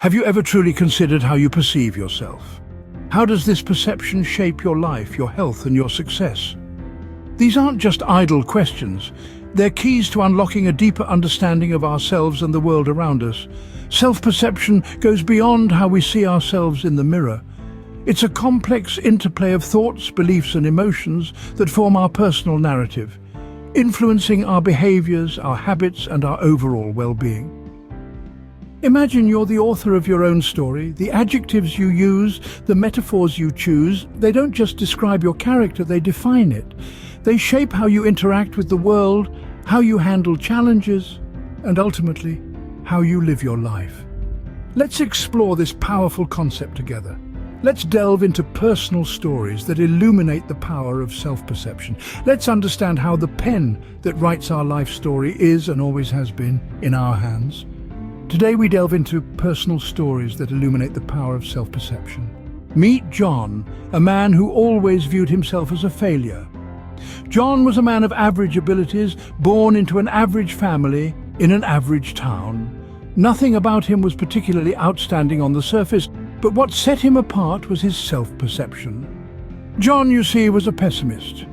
Have you ever truly considered how you perceive yourself? How does this perception shape your life, your health, and your success? These aren't just idle questions. They're keys to unlocking a deeper understanding of ourselves and the world around us. Self-perception goes beyond how we see ourselves in the mirror. It's a complex interplay of thoughts, beliefs, and emotions that form our personal narrative, influencing our behaviors, our habits, and our overall well-being. Imagine you're the author of your own story. The adjectives you use, the metaphors you choose, they don't just describe your character, they define it. They shape how you interact with the world, how you handle challenges, and ultimately, how you live your life. Let's explore this powerful concept together. Let's delve into personal stories that illuminate the power of self-perception. Let's understand how the pen that writes our life story is, and always has been, in our hands. Today we delve into personal stories that illuminate the power of self-perception. Meet John, a man who always viewed himself as a failure. John was a man of average abilities, born into an average family in an average town. Nothing about him was particularly outstanding on the surface, but what set him apart was his self-perception. John, you see, was a pessimist.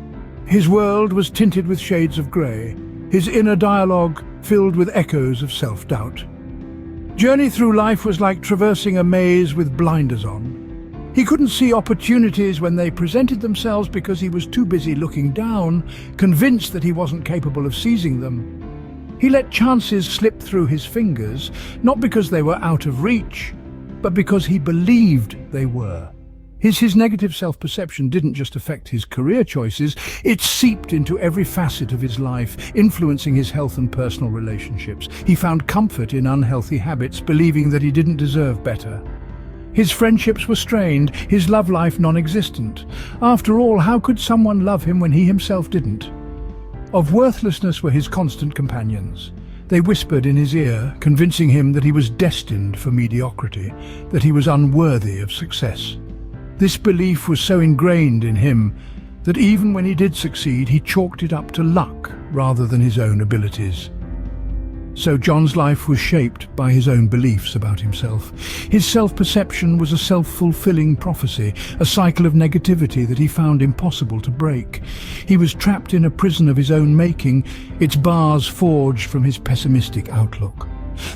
His world was tinted with shades of grey, his inner dialogue filled with echoes of self-doubt. Journey through life was like traversing a maze with blinders on. He couldn't see opportunities when they presented themselves because he was too busy looking down, convinced that he wasn't capable of seizing them. He let chances slip through his fingers, not because they were out of reach, but because he believed they were. His negative self-perception didn't just affect his career choices, it seeped into every facet of his life, influencing his health and personal relationships. He found comfort in unhealthy habits, believing that he didn't deserve better. His friendships were strained, his love life non-existent. After all, how could someone love him when he himself didn't? Of worthlessness were his constant companions. They whispered in his ear, convincing him that he was destined for mediocrity, that he was unworthy of success. This belief was so ingrained in him that even when he did succeed, he chalked it up to luck rather than his own abilities. So John's life was shaped by his own beliefs about himself. His self-perception was a self-fulfilling prophecy, a cycle of negativity that he found impossible to break. He was trapped in a prison of his own making, its bars forged from his pessimistic outlook.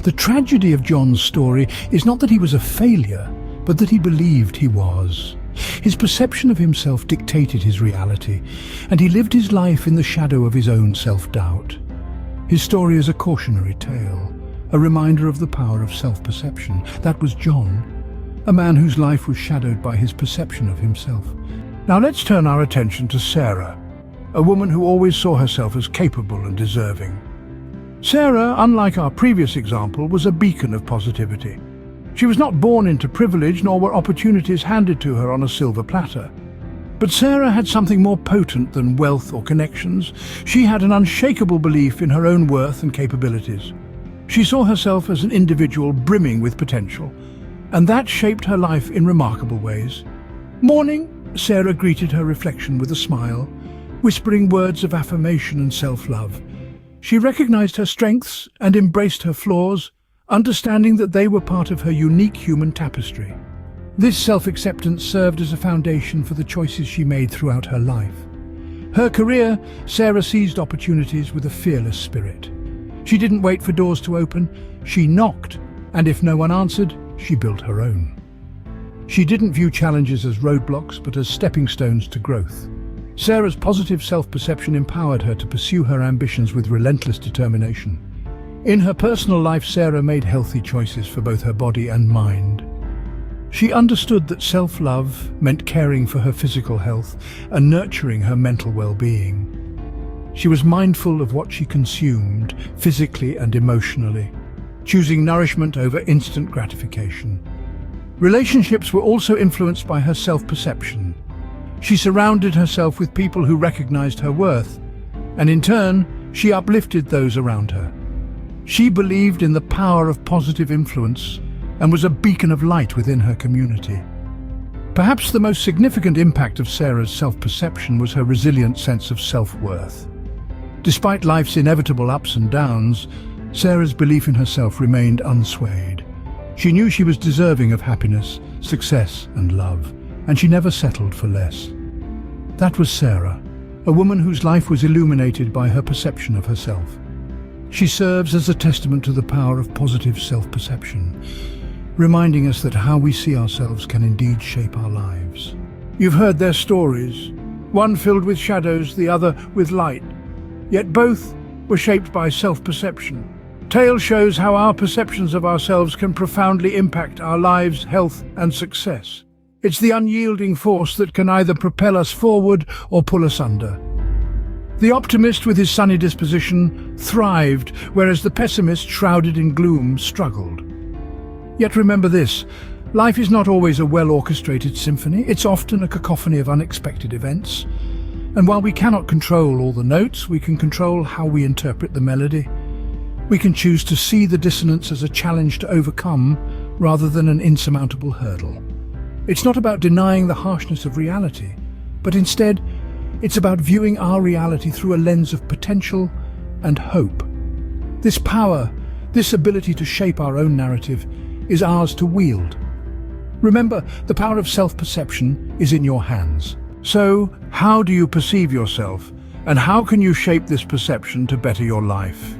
The tragedy of John's story is not that he was a failure, but that he believed he was. His perception of himself dictated his reality, and he lived his life in the shadow of his own self-doubt. His story is a cautionary tale, a reminder of the power of self-perception. That was John, a man whose life was shadowed by his perception of himself. Now let's turn our attention to Sarah, a woman who always saw herself as capable and deserving. Sarah, unlike our previous example, was a beacon of positivity. She was not born into privilege, nor were opportunities handed to her on a silver platter. But Sarah had something more potent than wealth or connections. She had an unshakable belief in her own worth and capabilities. She saw herself as an individual brimming with potential, and that shaped her life in remarkable ways. Morning, Sarah greeted her reflection with a smile, whispering words of affirmation and self-love. She recognized her strengths and embraced her flaws, understanding that they were part of her unique human tapestry. This self-acceptance served as a foundation for the choices she made throughout her life. Her career, Sarah seized opportunities with a fearless spirit. She didn't wait for doors to open, she knocked, and if no one answered, she built her own. She didn't view challenges as roadblocks, but as stepping stones to growth. Sarah's positive self-perception empowered her to pursue her ambitions with relentless determination. In her personal life, Sarah made healthy choices for both her body and mind. She understood that self-love meant caring for her physical health and nurturing her mental well-being. She was mindful of what she consumed, physically and emotionally, choosing nourishment over instant gratification. Relationships were also influenced by her self-perception. She surrounded herself with people who recognized her worth, and in turn, she uplifted those around her. She believed in the power of positive influence and was a beacon of light within her community. Perhaps the most significant impact of Sarah's self-perception was her resilient sense of self-worth. Despite life's inevitable ups and downs, Sarah's belief in herself remained unswayed. She knew she was deserving of happiness, success, and love, and she never settled for less. That was Sarah, a woman whose life was illuminated by her perception of herself. She serves as a testament to the power of positive self-perception, reminding us that how we see ourselves can indeed shape our lives. You've heard their stories, one filled with shadows, the other with light, yet both were shaped by self-perception. Tale shows how our perceptions of ourselves can profoundly impact our lives, health, and success. It's the unyielding force that can either propel us forward or pull us under. The optimist with his sunny disposition thrived, whereas the pessimist, shrouded in gloom, struggled. Yet remember this, life is not always a well-orchestrated symphony. It's often a cacophony of unexpected events. And while we cannot control all the notes, we can control how we interpret the melody. We can choose to see the dissonance as a challenge to overcome rather than an insurmountable hurdle. It's not about denying the harshness of reality, but instead, it's about viewing our reality through a lens of potential and hope. This power, this ability to shape our own narrative, is ours to wield. Remember, the power of self-perception is in your hands. So, how do you perceive yourself, and how can you shape this perception to better your life?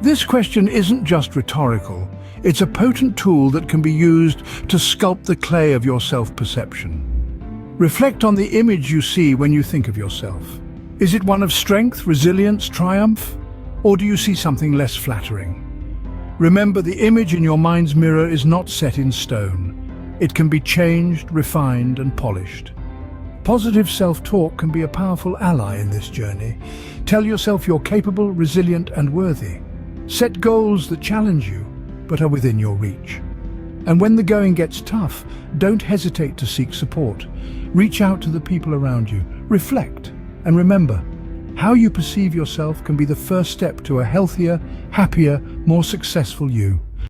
This question isn't just rhetorical, it's a potent tool that can be used to sculpt the clay of your self-perception. Reflect on the image you see when you think of yourself. Is it one of strength, resilience, triumph? Or do you see something less flattering? Remember, the image in your mind's mirror is not set in stone. It can be changed, refined, and polished. Positive self-talk can be a powerful ally in this journey. Tell yourself you're capable, resilient, and worthy. Set goals that challenge you, but are within your reach. And when the going gets tough, don't hesitate to seek support. Reach out to the people around you. Reflect, and remember, how you perceive yourself can be the first step to a healthier, happier, more successful you.